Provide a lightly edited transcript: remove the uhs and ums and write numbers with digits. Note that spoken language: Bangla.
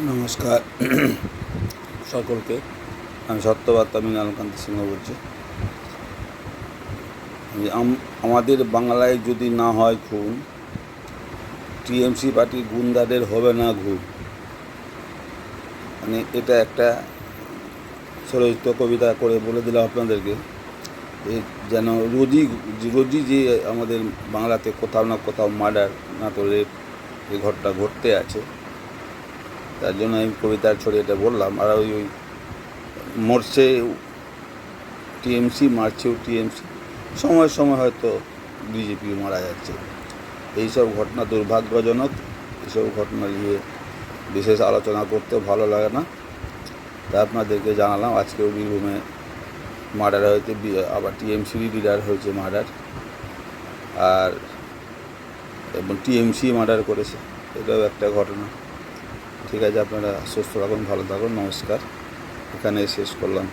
নমস্কার সকলকে। আমি সত্যবার্তা মৃণালকান্ত সিংহ বলছি। আমাদের বাংলায় যদি না হয় খুন, টিএমসি পার্টির গুন্ডাদের হবে না ঘুম। মানে এটা একটা স্বরচিত কবিতা করে বলে দিলাম আপনাদেরকে। যেন রোজই যে আমাদের বাংলাতে কোথাও না কোথাও মার্ডার না তো রেপ এই ঘটনা ঘটতে আছে, তার জন্য আমি কবিতার ছড়ে এটা বললাম। আর ওই মরছে টিএমসি, মারছেও টিএমসি, সময় সময় হয়তো বিজেপি মারা যাচ্ছে। এইসব ঘটনা দুর্ভাগ্যজনক। এইসব ঘটনা নিয়ে বিশেষ আলোচনা করতে ভালো লাগে না, তা আপনাদেরকে জানালাম। আজকেও বীরভূমে মার্ডার হয়েছে, আবার টিএমসিরই লিডার হয়েছে মার্ডার, আর এবং টিএমসি মার্ডার করেছে, এটাও একটা ঘটনা। ঠিক আছে, আপনারা সুস্থ থাকুন, ভালো থাকুন, নমস্কার। এখানে শেষ করলাম।